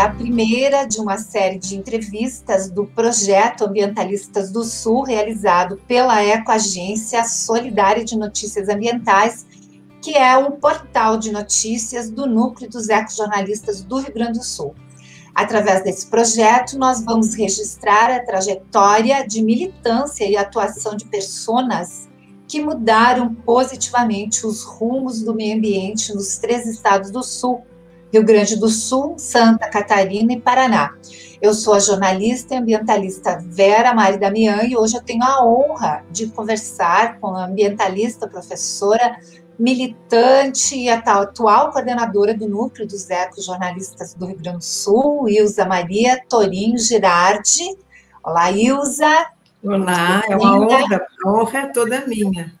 a primeira de uma série de entrevistas do projeto Ambientalistas do Sul, realizado pela Ecoagência Solidária de Notícias Ambientais, que é um portal de notícias do Núcleo dos Ecojornalistas do Rio Grande do Sul. Através desse projeto, nós vamos registrar a trajetória de militância e atuação de pessoas que mudaram positivamente os rumos do meio ambiente nos 3 estados do Sul, Rio Grande do Sul, Santa Catarina e Paraná. Eu sou a jornalista e ambientalista Vera Mari Damian e hoje eu tenho a honra de conversar com a ambientalista, professora, militante e atual coordenadora do Núcleo dos Ecojornalistas do Rio Grande do Sul, Ilza Maria Torinho Girardi. Olá, Ilza. Olá, é uma honra, a honra é toda minha.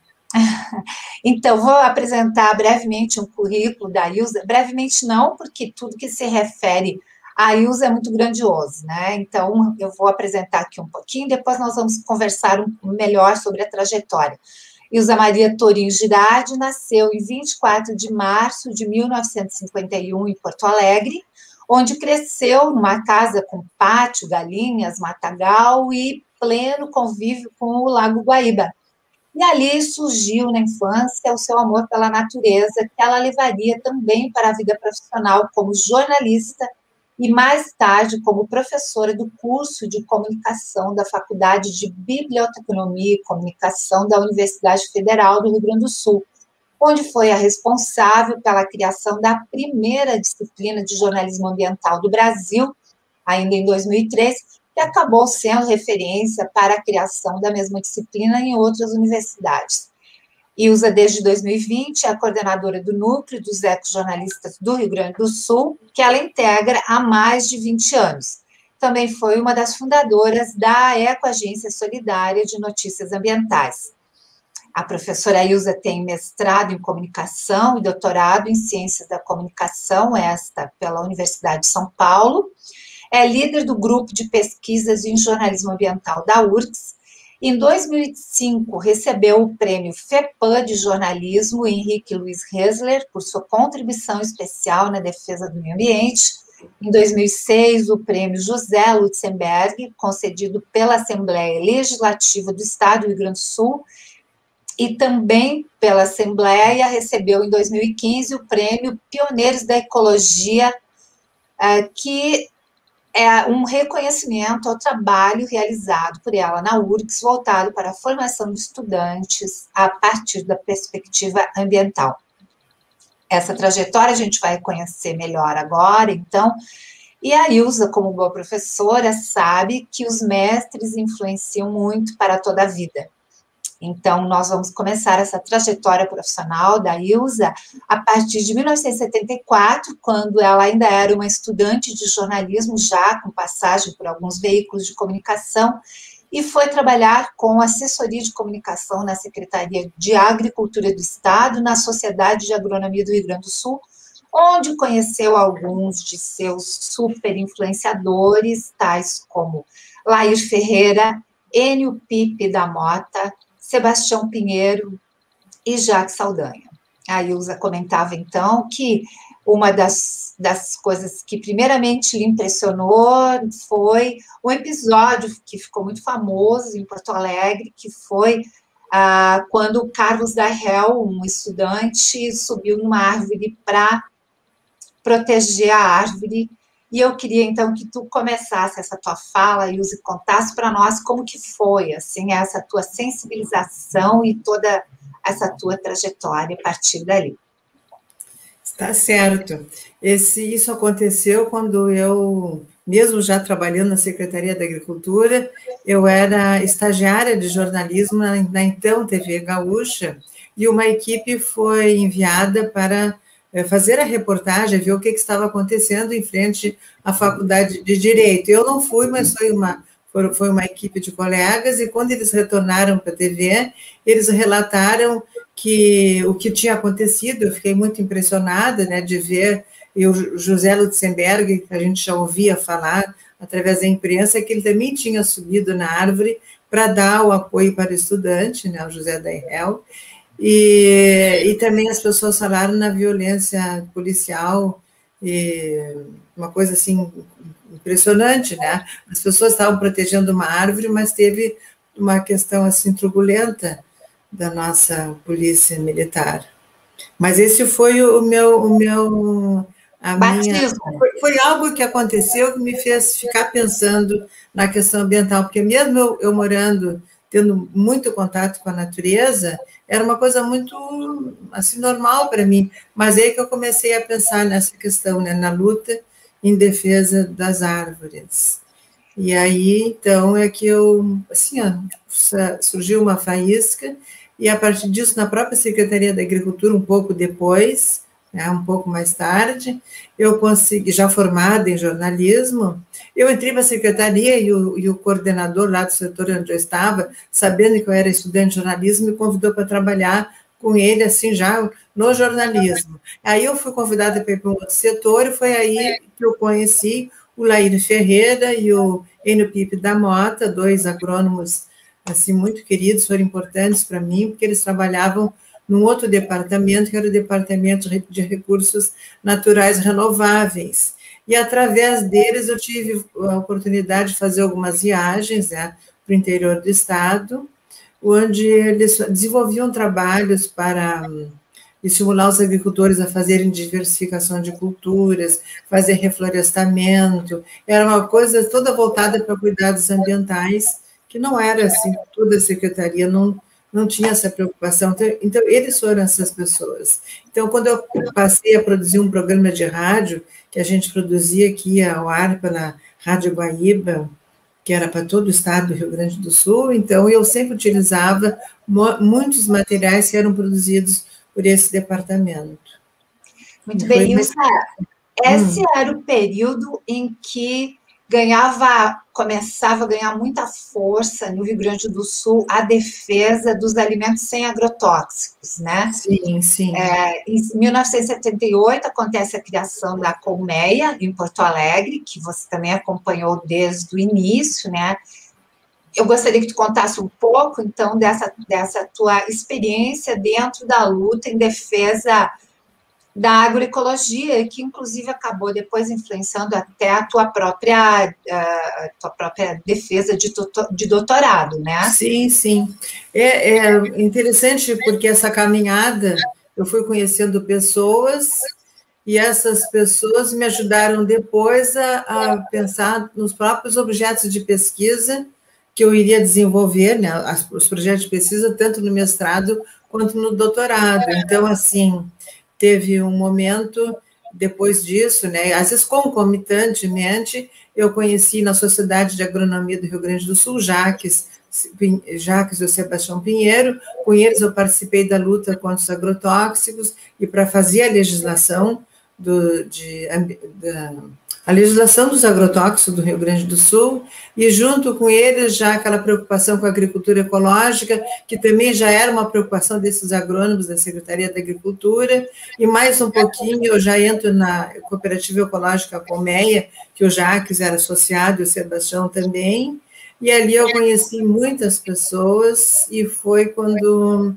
Então, vou apresentar brevemente um currículo da Ilza, brevemente não, porque tudo que se refere a Ilza é muito grandioso, né? Então, eu vou apresentar aqui um pouquinho, depois nós vamos conversar melhor sobre a trajetória. Ilza Maria Torinho Girardi nasceu em 24 de março de 1951 em Porto Alegre, onde cresceu numa casa com pátio, galinhas, matagal e pleno convívio com o Lago Guaíba. E ali surgiu na infância o seu amor pela natureza, que ela levaria também para a vida profissional como jornalista e mais tarde como professora do curso de comunicação da Faculdade de Biblioteconomia e Comunicação da Universidade Federal do Rio Grande do Sul, onde foi a responsável pela criação da primeira disciplina de jornalismo ambiental do Brasil, ainda em 2003, que acabou sendo referência para a criação da mesma disciplina em outras universidades. Ilza, desde 2020, é a coordenadora do Núcleo dos Ecojornalistas do Rio Grande do Sul, que ela integra há mais de 20 anos. Também foi uma das fundadoras da Ecoagência Solidária de Notícias Ambientais. A professora Ilza tem mestrado em comunicação e doutorado em ciências da comunicação, esta pela Universidade de São Paulo. É líder do grupo de pesquisas em jornalismo ambiental da URGS. Em 2005, recebeu o prêmio FEPAM de jornalismo Henrique Luiz Hessler por sua contribuição especial na defesa do meio ambiente. Em 2006, o prêmio José Lutzenberg, concedido pela Assembleia Legislativa do Estado do Rio Grande do Sul, e também pela Assembleia, recebeu em 2015 o prêmio Pioneiros da Ecologia, que é um reconhecimento ao trabalho realizado por ela na URGS, voltado para a formação de estudantes a partir da perspectiva ambiental. Essa trajetória a gente vai conhecer melhor agora, então, e a Ilza, como boa professora, sabe que os mestres influenciam muito para toda a vida. Então, nós vamos começar essa trajetória profissional da Ilza a partir de 1974, quando ela ainda era uma estudante de jornalismo, já com passagem por alguns veículos de comunicação, e foi trabalhar com assessoria de comunicação na Secretaria de Agricultura do Estado, na Sociedade de Agronomia do Rio Grande do Sul, onde conheceu alguns de seus super influenciadores, tais como Lair Ferreira, Enio Pipe da Mota, Sebastião Pinheiro e Jacques Saldanha. A Ilza comentava, então, que uma das coisas que primeiramente lhe impressionou foi um episódio que ficou muito famoso em Porto Alegre, que foi quando Carlos Darrell, um estudante, subiu numa árvore para proteger a árvore. E eu queria, então, que tu começasse essa tua fala, Ilza, e contasse para nós como que foi, assim, essa tua sensibilização e toda essa tua trajetória a partir dali. Está certo. Isso aconteceu quando eu, mesmo já trabalhando na Secretaria da Agricultura, eu era estagiária de jornalismo na então TV Gaúcha, e uma equipe foi enviada para fazer a reportagem, ver o que estava acontecendo em frente à Faculdade de Direito. Eu não fui, mas foi uma equipe de colegas, e quando eles retornaram para a TV, eles relataram que o que tinha acontecido. Eu fiquei muito impressionada, né, de ver, e o José Lutzenberg, que a gente já ouvia falar através da imprensa, que ele também tinha subido na árvore para dar o apoio para o estudante, né, o José Darrell. E também as pessoas falaram na violência policial e uma coisa assim impressionante, né? As pessoas estavam protegendo uma árvore, mas teve uma questão assim turbulenta da nossa polícia militar. Mas esse foi a minha, Batismo. foi algo que aconteceu que me fez ficar pensando na questão ambiental, porque mesmo eu morando, tendo muito contato com a natureza, era uma coisa muito assim normal para mim, mas aí que eu comecei a pensar nessa questão, né, na luta em defesa das árvores. E aí, então, é que eu, assim, ó, surgiu uma faísca, e a partir disso, na própria Secretaria da Agricultura, um pouco depois, né, um pouco mais tarde, eu consegui, já formada em jornalismo, eu entrei para a secretaria e o coordenador lá do setor onde eu estava, sabendo que eu era estudante de jornalismo, me convidou para trabalhar com ele, assim, já no jornalismo. Aí eu fui convidada para ir para um outro setor, e foi aí que eu conheci o Laírio Ferreira e o Enio Pipe da Mota, dois agrônomos assim muito queridos, foram importantes para mim, porque eles trabalhavam num outro departamento, que era o Departamento de Recursos Naturais Renováveis. E, através deles, eu tive a oportunidade de fazer algumas viagens, né, para o interior do estado, onde eles desenvolviam trabalhos para estimular os agricultores a fazerem diversificação de culturas, fazer reflorestamento. Era uma coisa toda voltada para cuidados ambientais, que não era assim, toda a secretaria não tinha essa preocupação. Então, eles foram essas pessoas. Então, quando eu passei a produzir um programa de rádio, que a gente produzia aqui ao ar pela Rádio Guaíba, que era para todo o estado do Rio Grande do Sul, então eu sempre utilizava muitos materiais que eram produzidos por esse departamento. Muito bem, Ilza, esse era o período em que começava a ganhar muita força no Rio Grande do Sul a defesa dos alimentos sem agrotóxicos, né? Sim, sim. Em 1978 acontece a criação da Colmeia, em Porto Alegre, que você também acompanhou desde o início, né? Eu gostaria que tu contasse um pouco, então, dessa tua experiência dentro da luta em defesa da agroecologia, que inclusive acabou depois influenciando até a tua própria defesa de doutorado, né? Sim, sim. É interessante porque essa caminhada, eu fui conhecendo pessoas, e essas pessoas me ajudaram depois a pensar nos próprios objetos de pesquisa que eu iria desenvolver, né, os projetos de pesquisa, tanto no mestrado quanto no doutorado. Então, assim, teve um momento depois disso, né, às vezes concomitantemente, eu conheci na Sociedade de Agronomia do Rio Grande do Sul, Jacques e o Sebastião Pinheiro. Com eles eu participei da luta contra os agrotóxicos e para fazer a legislação a legislação dos agrotóxicos do Rio Grande do Sul, e junto com eles já aquela preocupação com a agricultura ecológica, que também já era uma preocupação desses agrônomos da Secretaria da Agricultura, e mais um pouquinho eu já entro na Cooperativa Ecológica Colmeia, que o Jacques era associado e o Sebastião também, e ali eu conheci muitas pessoas, e foi quando...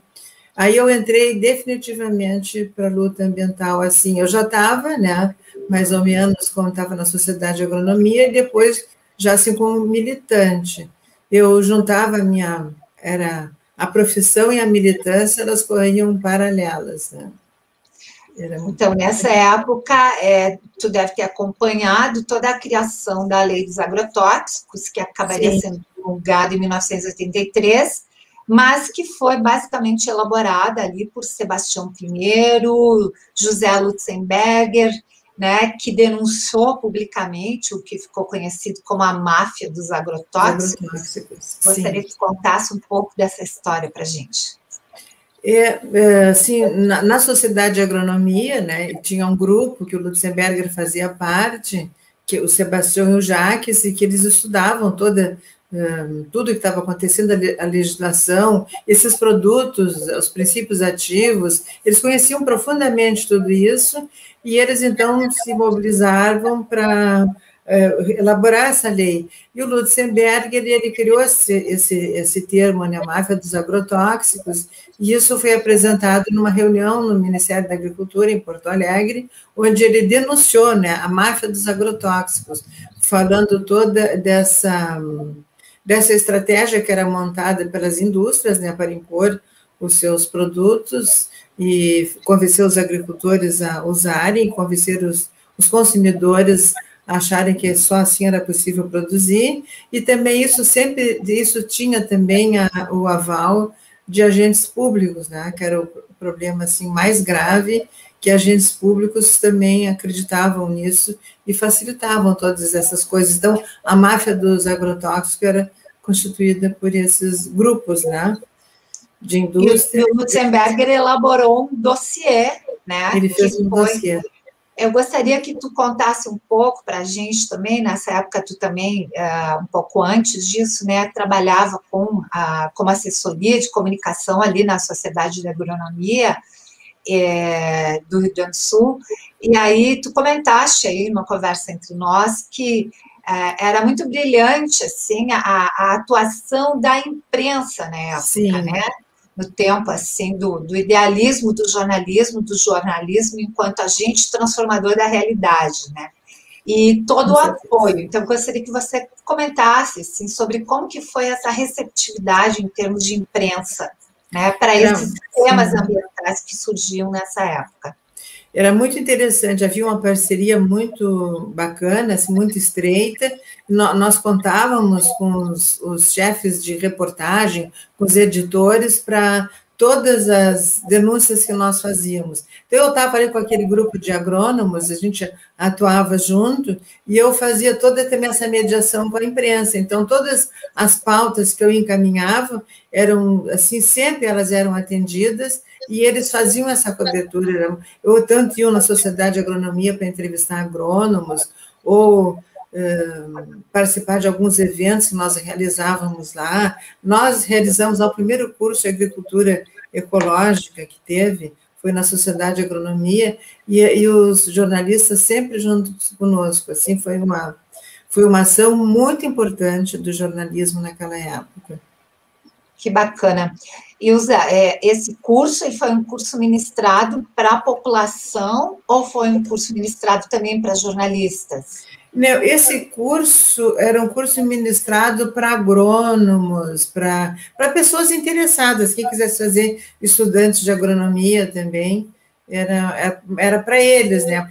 Aí eu entrei definitivamente para a luta ambiental, assim, eu já estava, né, mais ou menos como estava na Sociedade de Agronomia, e depois já assim como militante. Eu juntava a profissão e a militância, elas corriam paralelas, né. Então, nessa época, tu deve ter acompanhado toda a criação da Lei dos Agrotóxicos, que acabaria Sim. sendo promulgada em 1983, mas que foi basicamente elaborada ali por Sebastião Pinheiro, José Lutzenberger, né, que denunciou publicamente o que ficou conhecido como a máfia dos agrotóxicos. Gostaria que tu contasse um pouco dessa história para a gente. Assim, na Sociedade de Agronomia, né, tinha um grupo que o Lutzenberger fazia parte, que o Sebastião e o Jacques, e que eles estudavam tudo que estava acontecendo, a legislação, esses produtos, os princípios ativos, eles conheciam profundamente tudo isso, e eles, então, se mobilizavam para elaborar essa lei. E o Lutzenberger, ele criou esse termo, né, a máfia dos agrotóxicos, e isso foi apresentado numa reunião no Ministério da Agricultura, em Porto Alegre, onde ele denunciou, né, a máfia dos agrotóxicos, falando toda dessa estratégia que era montada pelas indústrias, né, para impor os seus produtos e convencer os agricultores a usarem, convencer os consumidores a acharem que só assim era possível produzir, e também isso tinha também o aval de agentes públicos, né, que era o problema assim, mais grave, que agentes públicos também acreditavam nisso e facilitavam todas essas coisas. Então, a máfia dos agrotóxicos era constituída por esses grupos, né, de indústria. E o Lutzenberger elaborou um dossiê, né? Ele fez um dossiê. Eu gostaria que tu contasse um pouco para a gente também, nessa época tu também, um pouco antes disso, né, trabalhava como assessoria de comunicação ali na Sociedade de Agronomia do Rio Grande do Sul, e aí tu comentaste aí numa conversa entre nós que era muito brilhante, assim, a atuação da imprensa na época, Sim. né? No tempo, assim, do idealismo do jornalismo enquanto agente transformador da realidade, né? E todo o apoio. Então, eu gostaria que você comentasse, assim, sobre como que foi essa receptividade em termos de imprensa, né, para esses temas ambientais que surgiam nessa época. Era muito interessante, havia uma parceria muito bacana, assim, muito estreita. Nós contávamos com os chefes de reportagem, com os editores, para todas as denúncias que nós fazíamos. Então, eu estava ali com aquele grupo de agrônomos, a gente atuava junto, e eu fazia toda também essa mediação com a imprensa. Então, todas as pautas que eu encaminhava eram, assim, sempre elas eram atendidas, e eles faziam essa cobertura. Eu tanto ia na Sociedade de Agronomia para entrevistar agrônomos, ou participar de alguns eventos que nós realizávamos lá. Nós realizamos o primeiro curso de agricultura ecológica que teve, foi na Sociedade de Agronomia, e os jornalistas sempre juntos conosco. Assim, foi uma ação muito importante do jornalismo naquela época. Que bacana. E esse curso foi um curso ministrado para a população ou foi um curso ministrado também para jornalistas? Não, esse curso era um curso ministrado para agrônomos, para pessoas interessadas, quem quisesse fazer estudantes de agronomia também, era para eles, né?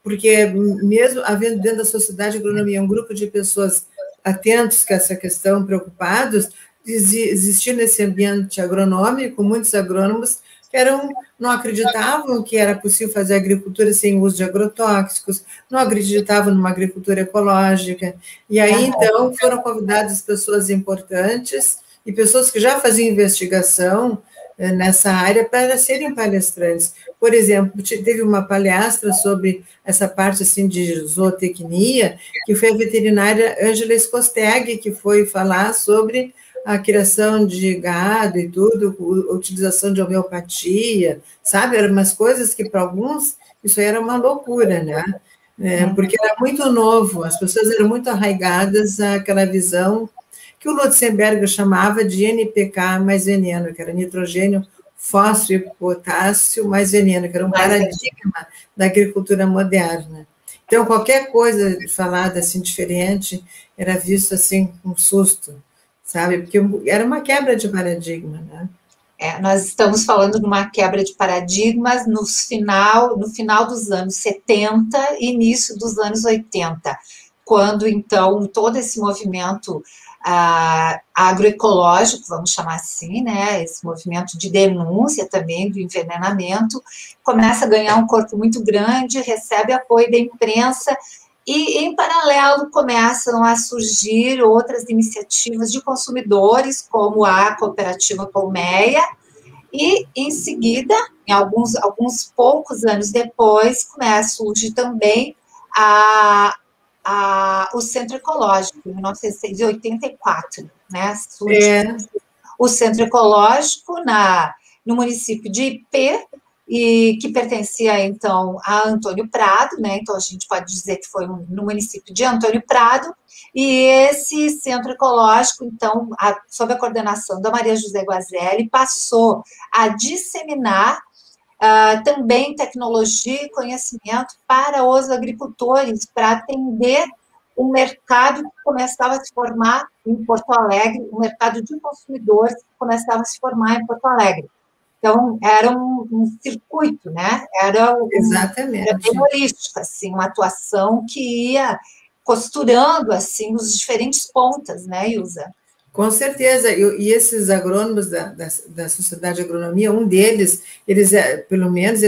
Porque mesmo havendo dentro da Sociedade de Agronomia um grupo de pessoas atentos com essa questão, preocupados, existia nesse ambiente agronômico muitos agrônomos que não acreditavam que era possível fazer agricultura sem uso de agrotóxicos, não acreditavam numa agricultura ecológica, e aí, então, foram convidadas pessoas importantes e pessoas que já faziam investigação nessa área para serem palestrantes. Por exemplo, teve uma palestra sobre essa parte assim, de zootecnia, que foi a veterinária Ângela Skosteg, que foi falar sobre a criação de gado e tudo, a utilização de homeopatia, sabe? Eram umas coisas que, para alguns, isso era uma loucura, né? Porque era muito novo, as pessoas eram muito arraigadas àquela visão que o Lutzenberger chamava de NPK mais veneno, que era nitrogênio, fósforo e potássio mais veneno, que era um paradigma da agricultura moderna. Então, qualquer coisa falada assim diferente era visto assim com um susto, sabe? Porque era uma quebra de paradigma, né? Nós estamos falando de uma quebra de paradigmas no final dos anos 70 e início dos anos 80, quando, então, todo esse movimento agroecológico, vamos chamar assim, né, esse movimento de denúncia também do envenenamento, começa a ganhar um corpo muito grande, recebe apoio da imprensa, e, em paralelo, começam a surgir outras iniciativas de consumidores, como a Cooperativa Colmeia, e, em seguida, em alguns poucos anos depois, começa a surgir também o Centro Ecológico, em 1984, né? Surge o Centro Ecológico no município de Ipê, e que pertencia, então, a Antônio Prado, né? Então, a gente pode dizer que foi no município de Antônio Prado, e esse centro ecológico, então, sob a coordenação da Maria José Guazelli, passou a disseminar também tecnologia e conhecimento para os agricultores, para atender o mercado que começava a se formar em Porto Alegre, o mercado de consumidores que começava a se formar em Porto Alegre. Então, era um circuito, né? Era bem holístico, assim, uma atuação que ia costurando, assim, os diferentes pontas, né, Ilza? Com certeza, e esses agrônomos da Sociedade de Agronomia, um deles, eles, pelo menos,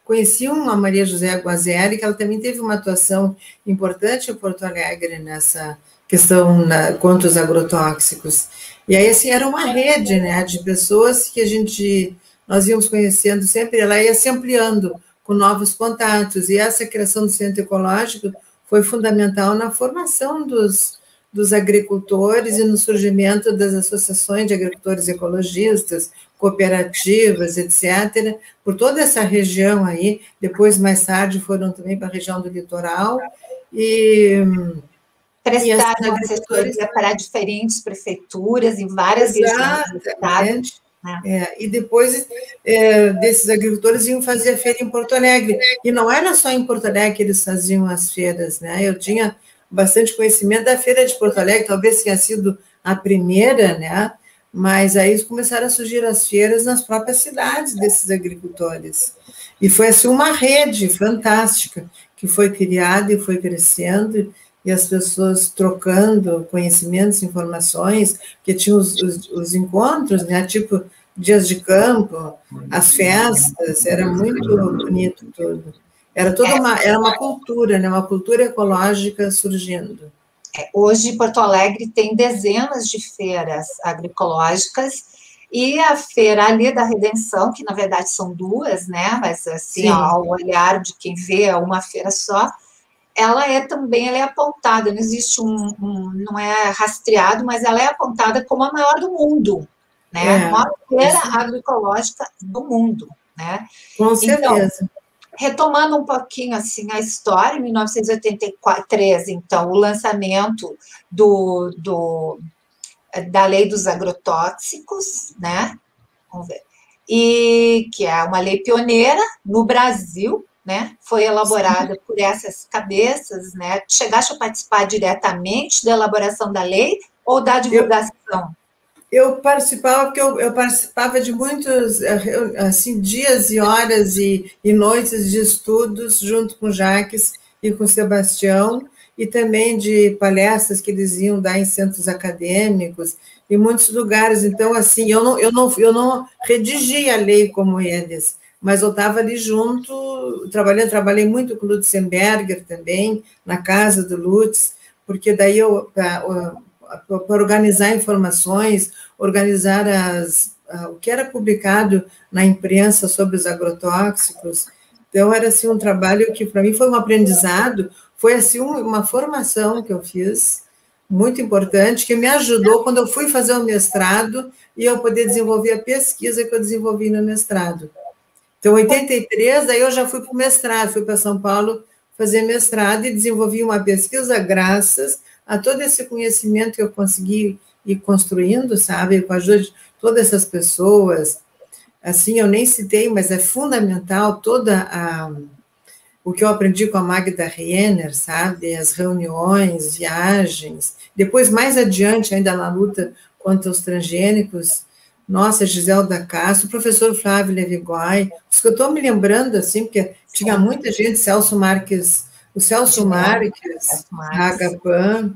conheciam a Maria José Guazelli, que ela também teve uma atuação importante em Porto Alegre nessa questão contra os agrotóxicos. E aí, assim, era uma rede, né, de pessoas que nós íamos conhecendo sempre, ela ia se ampliando com novos contatos, e essa criação do Centro Ecológico foi fundamental na formação dos agricultores e no surgimento das associações de agricultores ecologistas, cooperativas, etc., por toda essa região aí. Depois, mais tarde, foram também para a região do litoral. Prestaram assessoria para diferentes prefeituras em várias regiões do estado. E depois desses agricultores iam fazer a feira em Porto Alegre. E não era só em Porto Alegre que eles faziam as feiras, né? Eu tinha bastante conhecimento da Feira de Porto Alegre, talvez tenha sido a primeira, né? Mas aí começaram a surgir as feiras nas próprias cidades desses agricultores. E foi assim uma rede fantástica que foi criada e foi crescendo, e as pessoas trocando conhecimentos, informações, que tinham os encontros, né? Tipo dias de campo, as festas, era muito bonito tudo. Era uma cultura, né? Uma cultura ecológica surgindo. Hoje, Porto Alegre tem dezenas de feiras agroecológicas, e a feira ali da Redenção, que na verdade são duas, né? Mas assim, ao olhar de quem vê uma feira só, ela é apontada, não existe não é rastreado, mas ela é apontada como a maior do mundo, né? A maior feira agroecológica do mundo, né? Com certeza. Então, retomando um pouquinho assim a história, em 1983, então, o lançamento da Lei dos Agrotóxicos, né? Vamos ver. E que é uma lei pioneira no Brasil, né? Foi elaborada por essas cabeças, né? Chegaste a participar diretamente da elaboração da lei ou da divulgação? Eu participava, porque eu participava de muitos assim, dias e horas e noites de estudos junto com o Jacques e com o Sebastião, e também de palestras que eles iam dar em centros acadêmicos, em muitos lugares. Então, assim, eu não redigi a lei como eles, mas eu estava ali junto, trabalhei muito com o Lutzenberger também, na casa do Lutz, porque daí para organizar informações, organizar o que era publicado na imprensa sobre os agrotóxicos. Então, era assim, um trabalho que, para mim, foi um aprendizado, foi assim, uma formação que eu fiz, muito importante, que me ajudou quando eu fui fazer o mestrado e eu poder desenvolver a pesquisa que eu desenvolvi no mestrado. Então, em 83, daí eu já fui para o mestrado, fui para São Paulo fazer mestrado e desenvolvi uma pesquisa graças a todo esse conhecimento que eu consegui ir construindo, sabe, com a ajuda de todas essas pessoas. Assim, eu nem citei, mas é fundamental o que eu aprendi com a Magda Riener, sabe, as reuniões, viagens, depois, mais adiante, ainda na luta contra os transgênicos, nossa, Giselda Castro, o professor Flávio Leviguai, os que eu estou me lembrando, assim, porque tinha muita gente, Celso Marques, o Celso Marques, Agapan,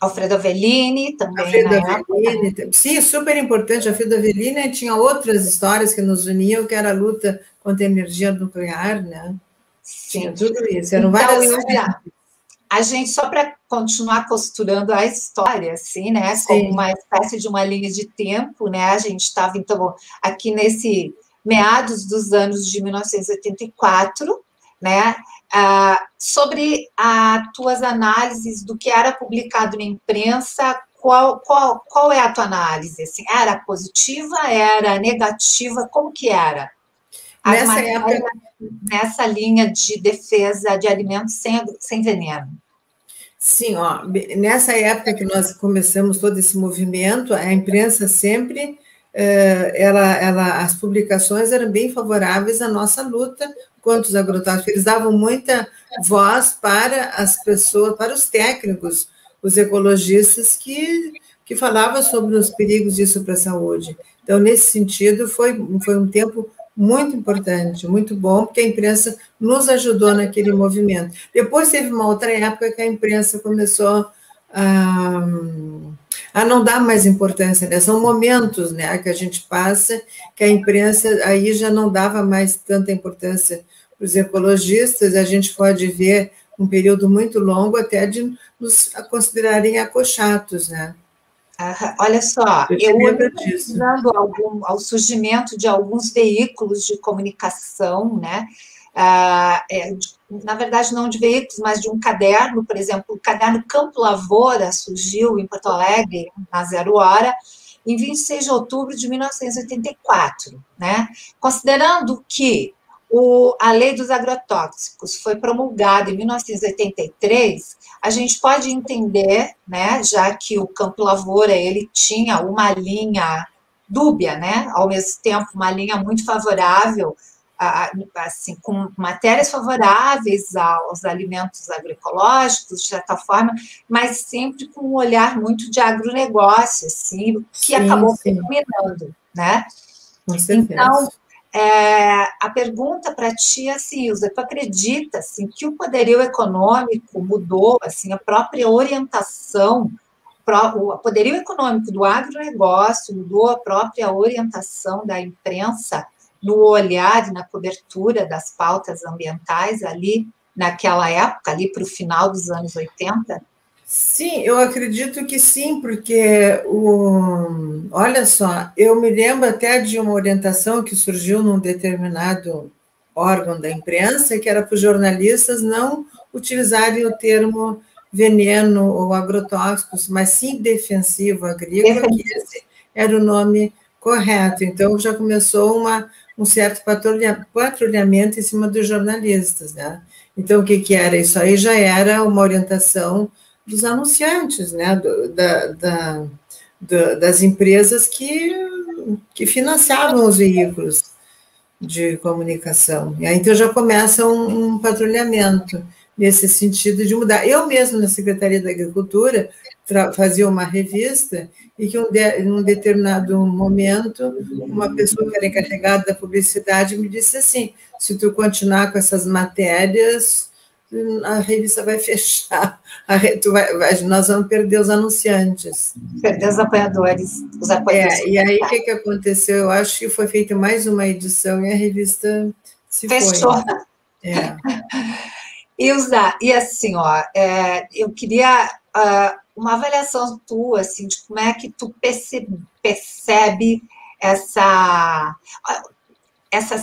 Alfredo Avellini também, Alfredo Avellini, sim, super importante, Alfredo Avellini tinha outras histórias que nos uniam, que era a luta contra a energia nuclear, né? Sim. Tinha tudo isso, eram várias... A gente, só para continuar costurando a história, assim, né, como uma espécie de uma linha de tempo, né, a gente estava, então, aqui nesse meados dos anos de 1984, né, sobre as tuas análises do que era publicado na imprensa, qual é a tua análise? Assim, era positiva, era negativa, como que era? as matérias nessa linha de defesa de alimentos sem veneno. Sim, ó, nessa época que nós começamos todo esse movimento, a imprensa sempre, as publicações eram bem favoráveis à nossa luta contra os agrotóxicos. Eles davam muita voz para as pessoas, para os técnicos, os ecologistas que falavam sobre os perigos disso para a saúde. Então, nesse sentido, foi um tempo muito importante, muito bom, porque a imprensa nos ajudou naquele movimento. Depois teve uma outra época que a imprensa começou a não dar mais importância, né? São momentos, né, que a gente passa, que a imprensa aí já não dava mais tanta importância para os ecologistas, a gente pode ver um período muito longo até de nos considerarem acochatos, né? Olha só, eu olhando ao surgimento de alguns veículos de comunicação, né? Na verdade, não de veículos, mas de um caderno, por exemplo, o caderno Campo Lavoura surgiu em Porto Alegre, na Zero Hora, em 26 de outubro de 1984, né? Considerando que a Lei dos Agrotóxicos foi promulgada em 1983, a gente pode entender, né, já que o Campo Lavoura ele tinha uma linha dúbia, né, ao mesmo tempo uma linha muito favorável, assim, com matérias favoráveis aos alimentos agroecológicos, de certa forma, mas sempre com um olhar muito de agronegócio, assim, que acabou predominando, né? Com certeza. Então, a pergunta para ti é assim, Ilza, tu acredita assim, que o poderio econômico mudou assim, a própria orientação, o poderio econômico do agronegócio mudou a própria orientação da imprensa no olhar e na cobertura das pautas ambientais ali, naquela época, ali para o final dos anos 80? Sim, eu acredito que sim, porque, olha só, eu me lembro até de uma orientação que surgiu num determinado órgão da imprensa, que era para os jornalistas não utilizarem o termo veneno ou agrotóxicos, mas sim defensivo agrícola, que esse era o nome correto. Então, já começou um certo patrulhamento em cima dos jornalistas, né? Então, o que era? Isso aí já era uma orientação dos anunciantes, né, das empresas que financiavam os veículos de comunicação. E aí, então, já começa um patrulhamento nesse sentido de mudar. Eu mesmo, na Secretaria da Agricultura, fazia uma revista e que em um determinado momento, uma pessoa que era encarregada da publicidade me disse assim, se tu continuar com essas matérias, a revista vai fechar, nós vamos perder os anunciantes. Perder os apoiadores, os apoiadores. E aí, o que aconteceu? Eu acho que foi feita mais uma edição e a revista se fechou. Foi. Ilza, e assim, ó, eu queria uma avaliação tua, assim, de como é que tu percebe essa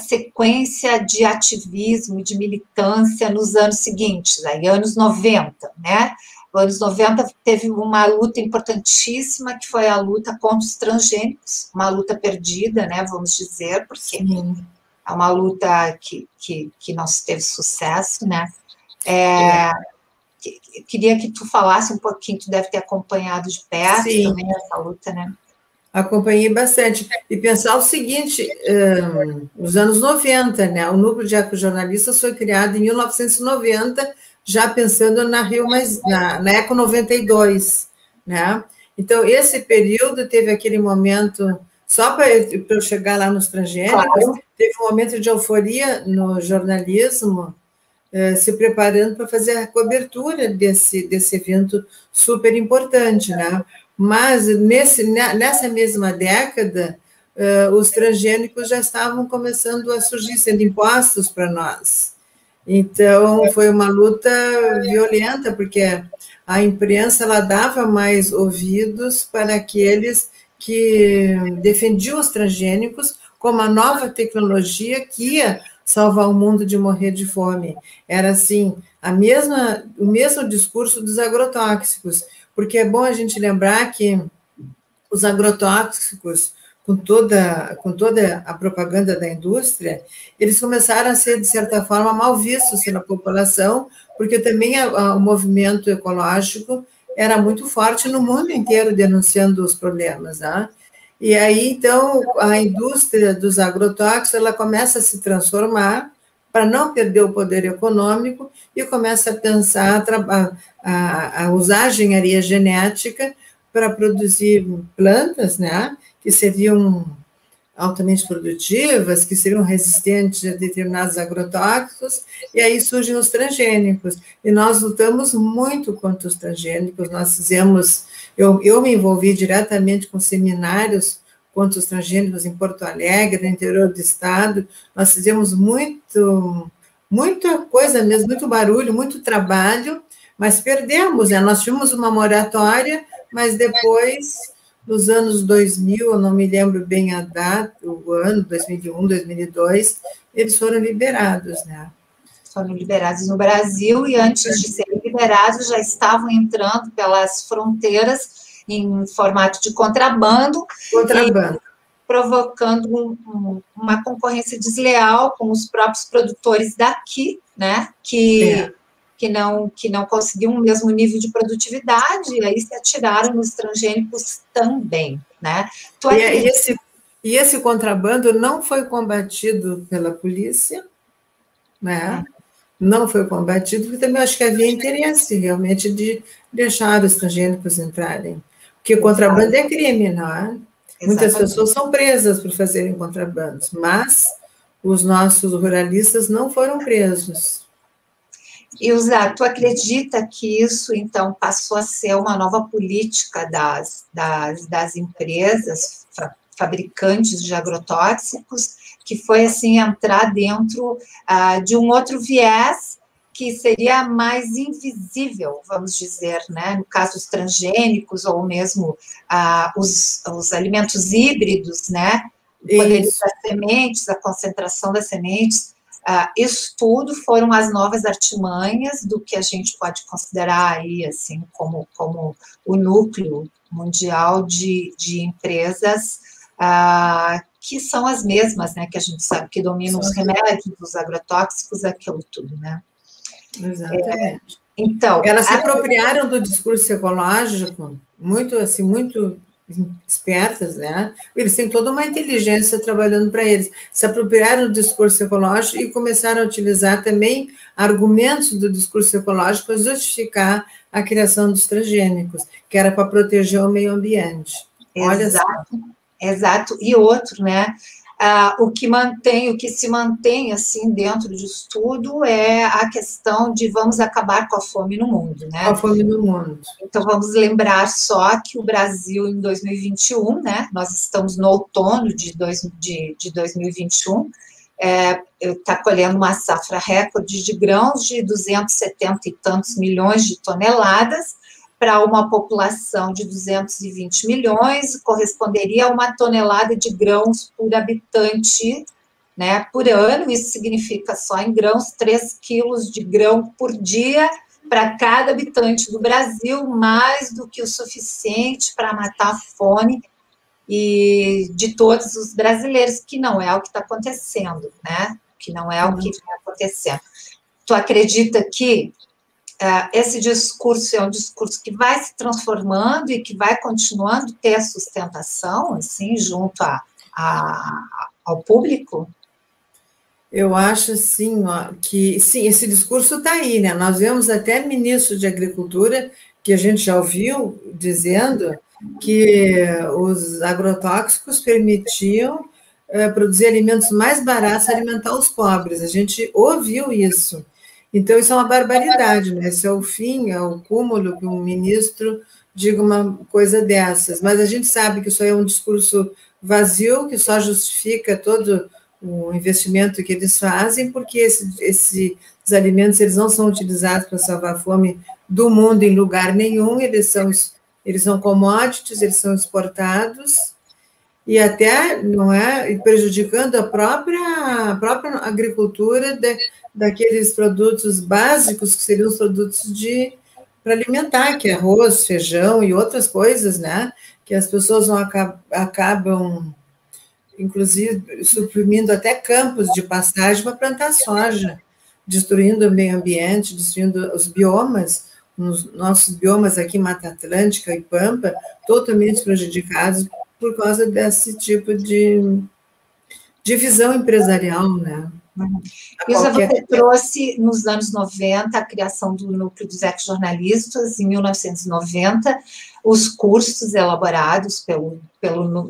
sequência de ativismo e de militância nos anos seguintes, aí, anos 90, né? Nos anos 90 teve uma luta importantíssima, que foi a luta contra os transgênicos, uma luta perdida, né, vamos dizer, porque é uma luta que não teve sucesso, né? Queria que tu falasse um pouquinho, tu deve ter acompanhado de perto também essa luta, né? Acompanhei bastante. E pensar o seguinte, nos anos 90, né, o Núcleo de Ecojornalistas foi criado em 1990, já pensando na Eco 92, né? Então, esse período teve aquele momento, só para eu chegar lá nos transgênicos, teve um momento de euforia no jornalismo, se preparando para fazer a cobertura desse evento super importante, né? Mas nessa mesma década, os transgênicos já estavam começando a surgir, sendo impostos para nós. Então, foi uma luta violenta, porque a imprensa ela dava mais ouvidos para aqueles que defendiam os transgênicos como a nova tecnologia que ia salvar o mundo de morrer de fome. Era assim, o mesmo discurso dos agrotóxicos, porque é bom a gente lembrar que os agrotóxicos com toda a propaganda da indústria, eles começaram a ser, de certa forma, mal vistos pela população, porque também o movimento ecológico era muito forte no mundo inteiro, denunciando os problemas, né? E aí, então, a indústria dos agrotóxicos, ela começa a se transformar para não perder o poder econômico e começa a pensar, a usar a engenharia genética para produzir plantas, né, que seriam altamente produtivas, que seriam resistentes a determinados agrotóxicos, e aí surgem os transgênicos. E nós lutamos muito contra os transgênicos, nós fizemos, eu me envolvi diretamente com seminários contra os transgênicos em Porto Alegre, no interior do estado, nós fizemos muita coisa mesmo, muito barulho, muito trabalho, mas perdemos, né? Nós tínhamos uma moratória, mas depois, nos anos 2000, eu não me lembro bem a data, o ano, 2001, 2002, eles foram liberados, né? Foram liberados no Brasil e antes de serem liberados já estavam entrando pelas fronteiras em formato de contrabando. Contrabando. Provocando uma concorrência desleal com os próprios produtores daqui, né, que não conseguiam o mesmo nível de produtividade, e aí se atiraram nos transgênicos também, né? E esse contrabando não foi combatido pela polícia, né? Não foi combatido, porque também acho que havia interesse realmente de deixar os transgênicos entrarem, porque o contrabando é crime, não é? Muitas pessoas são presas por fazerem contrabandos, mas os nossos ruralistas não foram presos. E, Zá, tu acredita que isso, então, passou a ser uma nova política das empresas fabricantes de agrotóxicos, que foi, assim, entrar dentro de um outro viés que seria mais invisível, vamos dizer, né? No caso dos transgênicos ou mesmo os alimentos híbridos, né? O poder das sementes, a concentração das sementes, isso tudo foram as novas artimanhas do que a gente pode considerar aí, assim, como o núcleo mundial de empresas que são as mesmas, né? Que a gente sabe que dominam os remédios, os agrotóxicos, aquilo tudo, né? Exatamente. Então, elas se apropriaram do discurso ecológico, muito assim, muito espertas, né? Eles têm toda uma inteligência trabalhando para eles. Se apropriaram do discurso ecológico e começaram a utilizar também argumentos do discurso ecológico para justificar a criação dos transgênicos, que era para proteger o meio ambiente. Olha só. Exato. E outro, né? O que se mantém assim dentro disso tudo é a questão de vamos acabar com a fome no mundo, né? Com a fome no mundo. Então vamos lembrar só que o Brasil em 2021, né? Nós estamos no outono de 2021, está colhendo uma safra recorde de grãos de 270 e tantos milhões de toneladas. Para uma população de 220 milhões, corresponderia a uma tonelada de grãos por habitante, né, por ano. Isso significa, só em grãos, 3 quilos de grão por dia para cada habitante do Brasil, mais do que o suficiente para matar a fome e de todos os brasileiros, que não é o que está acontecendo, né? Que não é o que está acontecendo. Tu acredita que esse discurso é um discurso que vai se transformando e que vai continuando a ter sustentação, assim, junto ao público? Eu acho, assim, que, sim, esse discurso está aí, né? Nós vemos até ministro de Agricultura, que a gente já ouviu dizendo que os agrotóxicos permitiam produzir alimentos mais baratos, alimentar os pobres. A gente ouviu isso. Então, isso é uma barbaridade, né? Isso é o fim, é o cúmulo que um ministro diga uma coisa dessas. Mas a gente sabe que isso aí é um discurso vazio, que só justifica todo o investimento que eles fazem, porque esses alimentos eles não são utilizados para salvar a fome do mundo em lugar nenhum, eles são commodities, eles são exportados, e até não é prejudicando a própria agricultura daqueles produtos básicos que seriam os produtos para alimentar, que é arroz, feijão e outras coisas, né? Que as pessoas não acabam inclusive suprimindo até campos de pastagem para plantar soja, destruindo o meio ambiente, destruindo os biomas, os nossos biomas aqui, Mata Atlântica e Pampa, totalmente prejudicados por causa desse tipo de visão empresarial, né? Ilza, você trouxe, nos anos 90, a criação do Núcleo dos Ecojornalistas, em 1990, os cursos elaborados pelo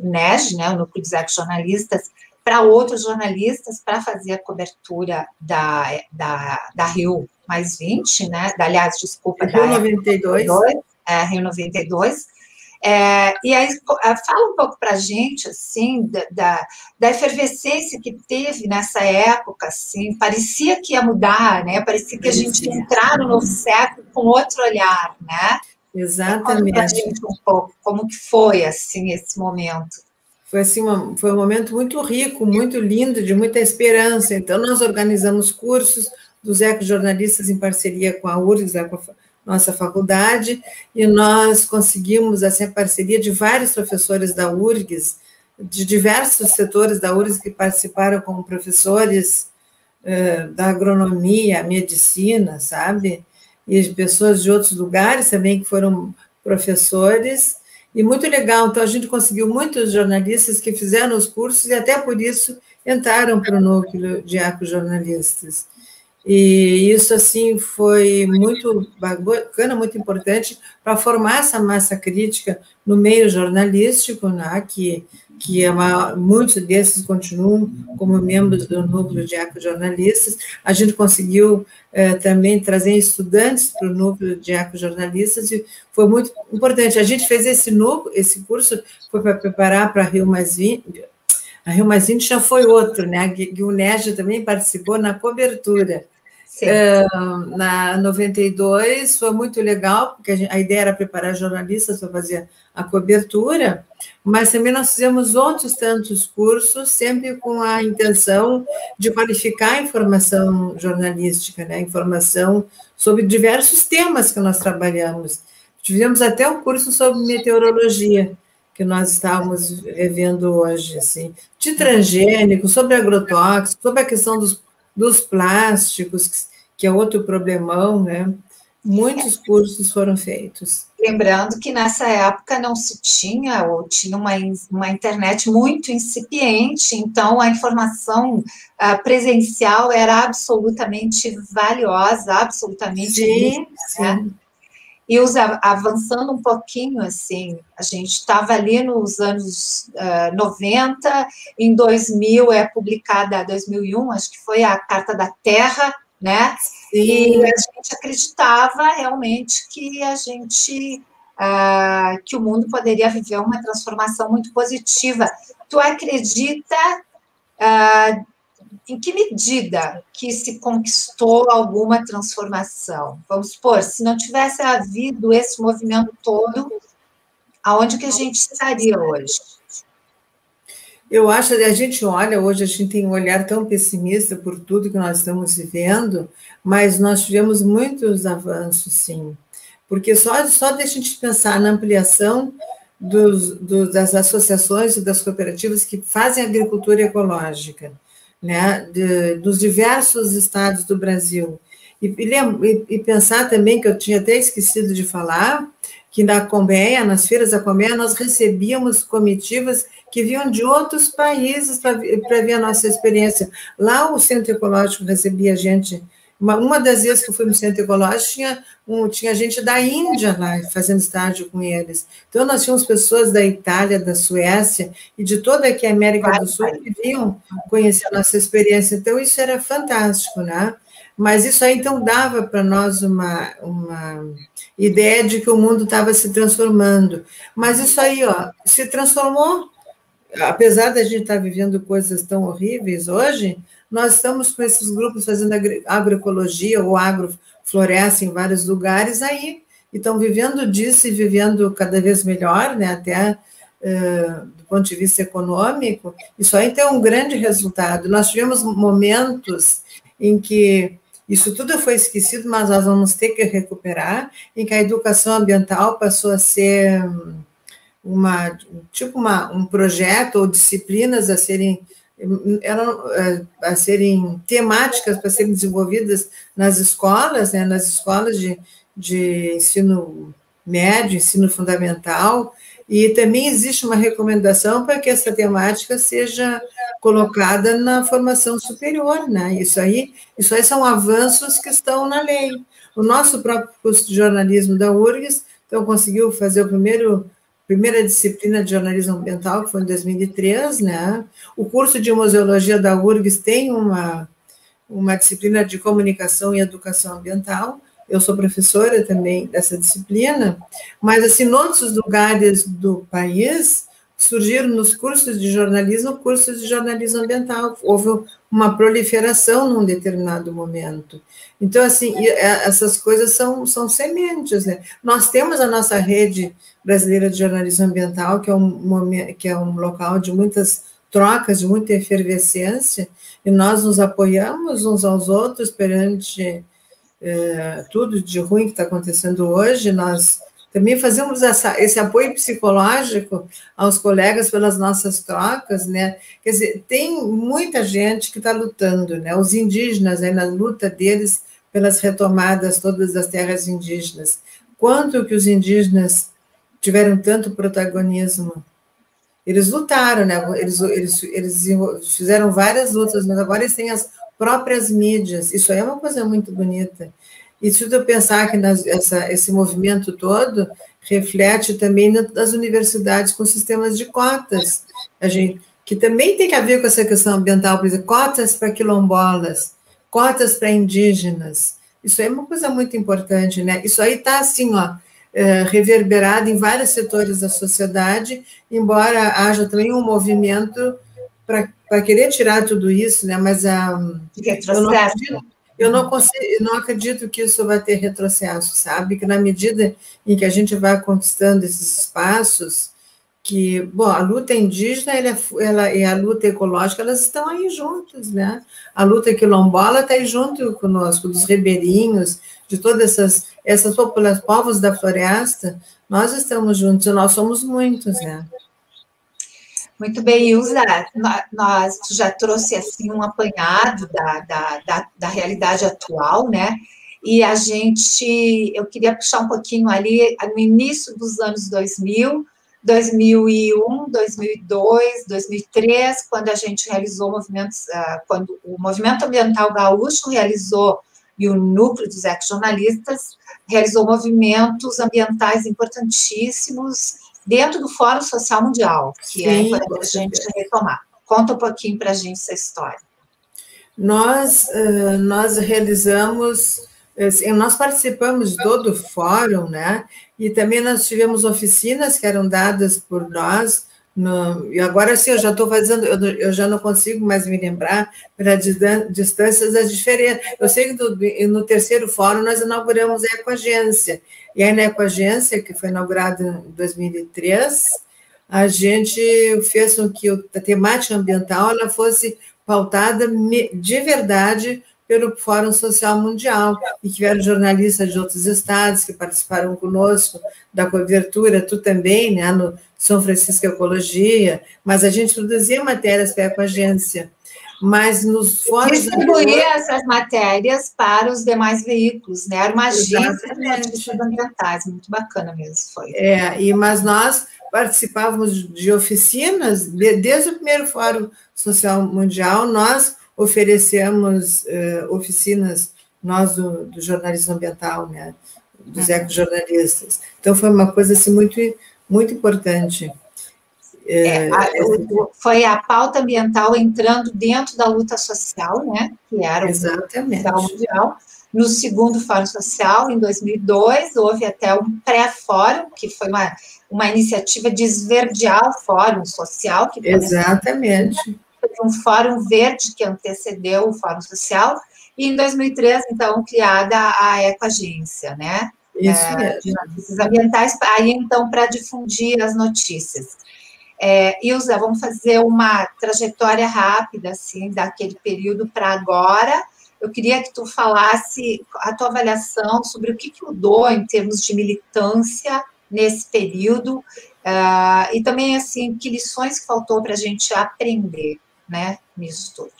NEJ, né, o Núcleo dos Ecojornalistas, para outros jornalistas, para fazer a cobertura da Rio +20, né, aliás, desculpa, Rio 92. Rio 92, e aí, fala um pouco para a gente, assim, da efervescência que teve nessa época, assim, parecia que ia mudar, né, parecia que a gente ia entrar no novo século com outro olhar, né? Exatamente. Conta pra gente um pouco como que foi, assim, esse momento. Foi, assim, foi um momento muito rico, muito lindo, de muita esperança. Então, nós organizamos cursos dos ecojornalistas em parceria com a URGS, com a nossa faculdade, e nós conseguimos assim, a parceria de vários professores da URGS, de diversos setores da URGS que participaram como professores da agronomia, medicina, sabe? E pessoas de outros lugares também que foram professores, e muito legal. Então, a gente conseguiu muitos jornalistas que fizeram os cursos e até por isso entraram para o núcleo de ecojornalistas. E isso, assim, foi muito bacana, muito importante para formar essa massa crítica no meio jornalístico, né, que muitos desses continuam como membros do núcleo de ecojornalistas. A gente conseguiu também trazer estudantes para o núcleo de ecojornalistas e foi muito importante. A gente fez esse curso, foi para preparar para a Rio +20. A Rio +20 já foi outro, né? Que o NEJ também participou na cobertura. Na 92 foi muito legal, porque a ideia era preparar jornalistas para fazer a cobertura, mas também nós fizemos outros tantos cursos, sempre com a intenção de qualificar a informação jornalística, né? Informação sobre diversos temas que nós trabalhamos. Tivemos até um curso sobre meteorologia, que nós estávamos revendo hoje, assim, de transgênico, sobre agrotóxicos, sobre a questão dos plásticos, que é outro problemão, né? Muitos cursos foram feitos. Lembrando que nessa época não se tinha, ou tinha uma internet muito incipiente, então a informação presencial era absolutamente valiosa, absolutamente sim, né? Sim. E avançando um pouquinho, assim, a gente estava ali nos anos 90, em 2000 é publicada, 2001, acho que foi a Carta da Terra, né? Sim. E a gente acreditava realmente que que o mundo poderia viver uma transformação muito positiva. Tu acredita em que medida que se conquistou alguma transformação? Vamos supor, se não tivesse havido esse movimento todo, aonde que a gente estaria hoje? Eu acho que a gente olha, hoje a gente tem um olhar tão pessimista por tudo que nós estamos vivendo, mas nós tivemos muitos avanços, sim. Porque só de a gente pensar na ampliação das associações e das cooperativas que fazem agricultura ecológica, né, dos diversos estados do Brasil. E pensar também, que eu tinha até esquecido de falar, que na Colmeia, nas feiras da Colmeia, nós recebíamos comitivas que vinham de outros países para ver a nossa experiência. Lá o Centro Ecológico recebia gente. Uma das vezes que eu fui no Centro Ecológico, tinha gente da Índia lá, fazendo estágio com eles. Então, nós tínhamos pessoas da Itália, da Suécia e de toda aqui a América do Sul que vinham conhecer a nossa experiência. Então, isso era fantástico, né? Mas isso aí, então, dava para nós uma ideia de que o mundo estava se transformando. Mas isso aí, ó, se transformou. Apesar da gente estar vivendo coisas tão horríveis hoje, nós estamos com esses grupos fazendo agroecologia ou agrofloresta em vários lugares aí, e estão vivendo disso e vivendo cada vez melhor, né, até do ponto de vista econômico. Isso aí tem um grande resultado. Nós tivemos momentos em que isso tudo foi esquecido, mas nós vamos ter que recuperar, em que a educação ambiental passou a ser um projeto ou disciplinas a serem temáticas para serem desenvolvidas nas escolas, né, nas escolas de ensino médio, ensino fundamental, e também existe uma recomendação para que essa temática seja colocada na formação superior, né? Isso aí são avanços que estão na lei. O nosso próprio curso de jornalismo da URGS, então, conseguiu fazer primeira disciplina de jornalismo ambiental, que foi em 2003, né? O curso de museologia da URGS tem uma disciplina de comunicação e educação ambiental. Eu sou professora também dessa disciplina, mas, assim, em outros lugares do país, surgiram nos cursos de jornalismo ambiental. Houve uma proliferação num determinado momento. Então, assim, essas coisas são sementes, né? Nós temos a nossa rede brasileira de jornalismo ambiental, que é um local de muitas trocas, de muita efervescência, e nós nos apoiamos uns aos outros perante tudo de ruim que está acontecendo hoje. Nós também fazemos esse apoio psicológico aos colegas pelas nossas trocas, né? Quer dizer, tem muita gente que está lutando, né? Os indígenas, aí, na luta deles pelas retomadas todas das terras indígenas. Quanto que os indígenas tiveram tanto protagonismo? Eles lutaram, né? Eles fizeram várias lutas, mas agora eles têm as próprias mídias. Isso aí é uma coisa muito bonita. E se eu pensar que esse movimento todo reflete também nas universidades com sistemas de cotas, que também tem a ver com essa questão ambiental, por exemplo, cotas para quilombolas, cotas para indígenas. Isso aí é uma coisa muito importante, né? Isso aí está assim, ó, reverberado em vários setores da sociedade, embora haja também um movimento para querer tirar tudo isso, né? Mas eu não acredito que isso vai ter retrocesso, sabe? Que na medida em que a gente vai conquistando esses espaços, a luta indígena e a luta ecológica, elas estão aí juntas, né? A luta quilombola está aí junto conosco, dos ribeirinhos, de todas essas populações, povos da floresta, nós estamos juntos, e nós somos muitos, né? Muito bem, Ilza, tu já trouxe assim um apanhado da realidade atual, né? E eu queria puxar um pouquinho ali no início dos anos 2000, 2001, 2002, 2003, quando a gente realizou quando o Movimento Ambiental Gaúcho realizou, e o Núcleo dos Ecojornalistas realizou movimentos ambientais importantíssimos dentro do Fórum Social Mundial, que é importante a gente retomar. Conta um pouquinho para a gente essa história. Nós realizamos, nós participamos de todo o fórum, né? E também nós tivemos oficinas que eram dadas por nós, e agora sim, eu já estou fazendo, eu já não consigo mais me lembrar pelas distâncias das diferenças. Eu sei que no terceiro fórum nós inauguramos a Ecoagência, e aí na Ecoagência, que foi inaugurada em 2003, a gente fez com que a temática ambiental ela fosse pautada de verdade pelo Fórum Social Mundial, e tiveram jornalistas de outros estados que participaram conosco da cobertura, tu também, né, no São Francisco Ecologia, mas a gente produzia matérias para a Ecoagência, mas nos fóruns... Distribuía essas matérias para os demais veículos, né, era uma agência de notícias ambientais, muito bacana mesmo, foi. Mas nós participávamos de oficinas, desde o primeiro Fórum Social Mundial, nós oferecemos oficinas, nós do jornalismo ambiental, né, dos ecojornalistas. Então, foi uma coisa assim, muito, muito importante. Foi a pauta ambiental entrando dentro da luta social, né, que era o Social Mundial. No segundo Fórum Social, em 2002, houve até um pré-fórum, que foi uma iniciativa de esverdear o Fórum Social. Exatamente. Um fórum verde que antecedeu o Fórum Social, e em 2003, então, criada a Ecoagência, né? Isso mesmo. De notícias ambientais, aí, então, para difundir as notícias. Ilza, vamos fazer uma trajetória rápida, assim, daquele período para agora. Eu queria que tu falasse a tua avaliação sobre o que mudou em termos de militância nesse período, E também, assim, que lições que faltou para a gente aprender, né, nisso tudo?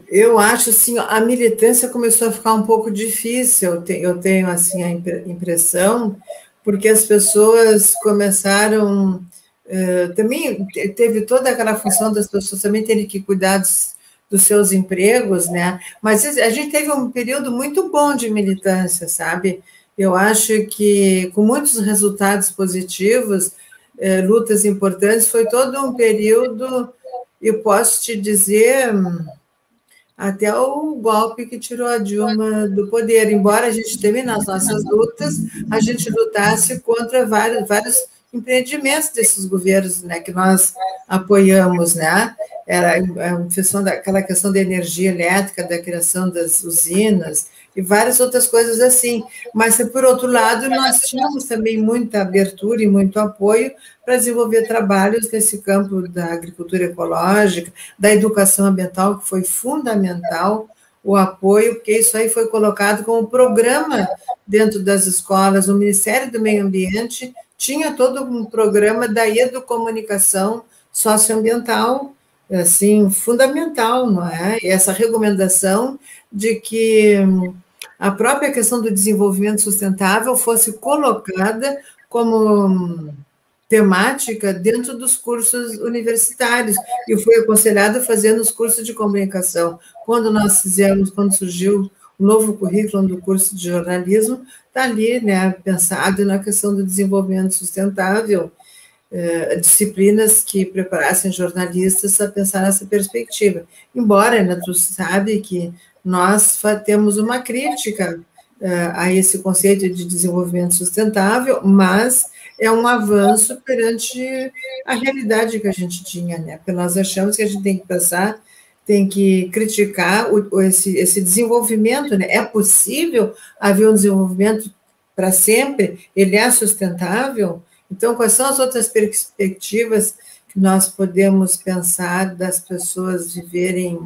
Eu acho, assim, a militância começou a ficar um pouco difícil, eu tenho, assim, a impressão, porque as pessoas começaram, também teve toda aquela função das pessoas também terem que cuidar dos seus empregos, né? Mas a gente teve um período muito bom de militância, sabe? Eu acho que com muitos resultados positivos, lutas importantes, foi todo um período, eu posso te dizer, até o golpe que tirou a Dilma do poder, embora a gente também, nas nossas lutas, a gente lutasse contra vários empreendimentos desses governos, né, que nós apoiamos, né, era a questão aquela questão da energia elétrica, da criação das usinas, e várias outras coisas assim, mas, por outro lado, nós tínhamos também muita abertura e muito apoio para desenvolver trabalhos nesse campo da agricultura ecológica, da educação ambiental, que foi fundamental o apoio, porque isso aí foi colocado como programa dentro das escolas. O Ministério do Meio Ambiente tinha todo um programa da educomunicação socioambiental, assim, fundamental, não é? E essa recomendação de que a própria questão do desenvolvimento sustentável fosse colocada como temática dentro dos cursos universitários, e foi aconselhado fazer nos cursos de comunicação. Quando surgiu o novo currículo do curso de jornalismo, está ali, né, pensado na questão do desenvolvimento sustentável, disciplinas que preparassem jornalistas a pensar nessa perspectiva. Embora, né, tu sabe que nós temos uma crítica a esse conceito de desenvolvimento sustentável, mas é um avanço perante a realidade que a gente tinha, né? Porque nós achamos que a gente tem que pensar, tem que criticar esse desenvolvimento, né? É possível haver um desenvolvimento para sempre? Ele é sustentável? Então, quais são as outras perspectivas que nós podemos pensar das pessoas viverem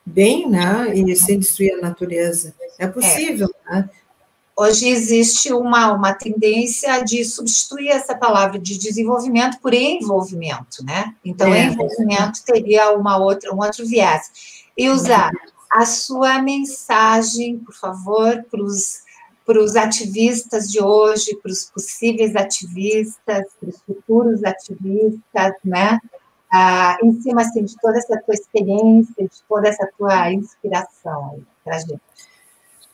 bem, né? E sem destruir a natureza? É possível, né? Hoje existe uma tendência de substituir essa palavra de desenvolvimento por envolvimento, né? Então, envolvimento teria um outro viés. Ilza, a sua mensagem, por favor, para os ativistas de hoje, para os possíveis ativistas, para os futuros ativistas, né? Em cima, assim, de toda essa tua experiência, de toda essa tua inspiração para a gente.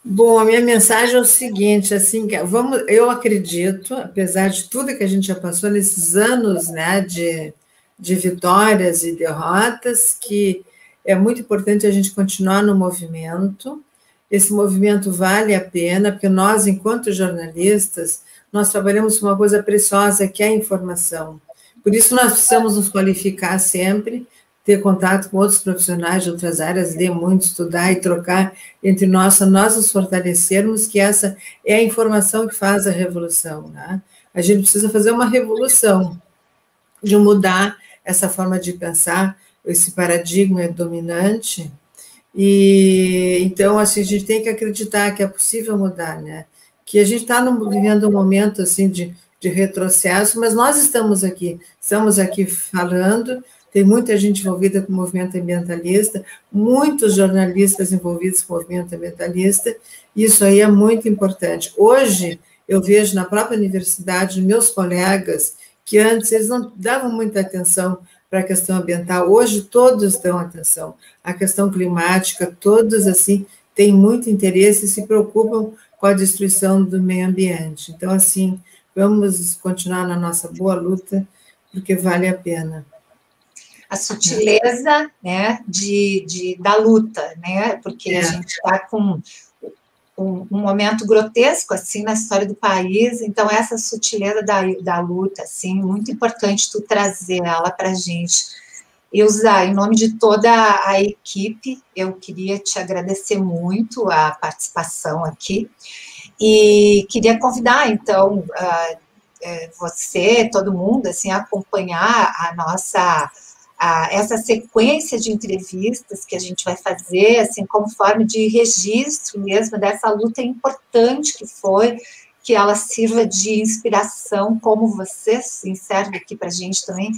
Bom, a minha mensagem é o seguinte, assim, eu acredito, apesar de tudo que a gente já passou nesses anos, né, de vitórias e derrotas, que é muito importante a gente continuar no movimento. Esse movimento vale a pena, porque nós, enquanto jornalistas, nós trabalhamos com uma coisa preciosa, que é a informação. Por isso, nós precisamos nos qualificar sempre, ter contato com outros profissionais de outras áreas, ler muito, estudar e trocar entre nós nos fortalecermos, que essa é a informação que faz a revolução, né? A gente precisa fazer uma revolução, de mudar essa forma de pensar, esse paradigma dominante, e então, assim, a gente tem que acreditar que é possível mudar, né? Que a gente está vivendo um momento, assim, de retrocesso, mas nós estamos aqui falando. Tem muita gente envolvida com o movimento ambientalista, muitos jornalistas envolvidos com o movimento ambientalista, e isso aí é muito importante. Hoje, eu vejo na própria universidade, meus colegas, que antes eles não davam muita atenção para a questão ambiental, hoje todos dão atenção. A questão climática, todos, assim, têm muito interesse e se preocupam com a destruição do meio ambiente. Então, assim, vamos continuar na nossa boa luta, porque vale a pena. A sutileza, né, da luta, né, porque a gente está com um momento grotesco, assim, na história do país, então essa sutileza da luta, assim, muito importante tu trazer ela para a gente. Ilza, em nome de toda a equipe, eu queria te agradecer muito a participação aqui, e queria convidar, então, você, todo mundo, assim, a acompanhar a nossa essa sequência de entrevistas que a gente vai fazer, assim, como forma de registro mesmo dessa luta importante que que ela sirva de inspiração, como você serve aqui para a gente também,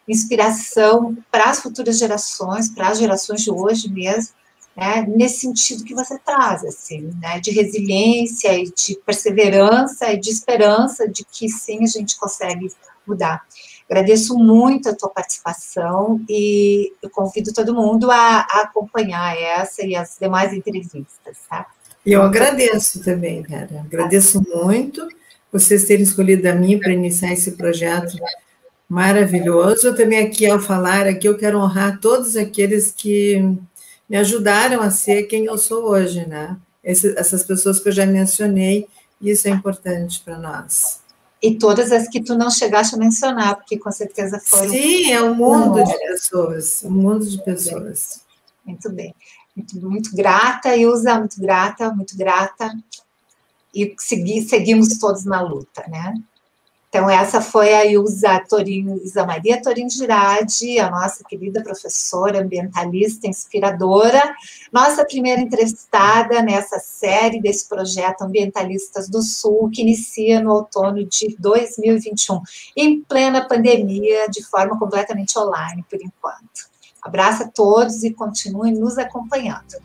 inspiração para as futuras gerações, para as gerações de hoje mesmo, né, nesse sentido que você traz, assim, né, de resiliência e de perseverança e de esperança de que sim, a gente consegue mudar. Agradeço muito a tua participação e eu convido todo mundo a acompanhar essa e as demais entrevistas, tá? E eu agradeço também, cara. Agradeço muito vocês terem escolhido a mim para iniciar esse projeto maravilhoso. Eu também aqui, ao falar aqui, eu quero honrar todos aqueles que me ajudaram a ser quem eu sou hoje, né? Essas pessoas que eu já mencionei, isso é importante para nós. E todas as que tu não chegaste a mencionar, porque com certeza foram... Sim, é um mundo de pessoas, um mundo de pessoas. Muito bem. Muito grata, Ilza, muito grata, muito grata. E seguimos todos na luta, né? Então, essa foi a Ilza Maria Torim Girardi, a nossa querida professora ambientalista inspiradora, nossa primeira entrevistada nessa série desse projeto Ambientalistas do Sul, que inicia no outono de 2021, em plena pandemia, de forma completamente online, por enquanto. Abraço a todos e continuem nos acompanhando.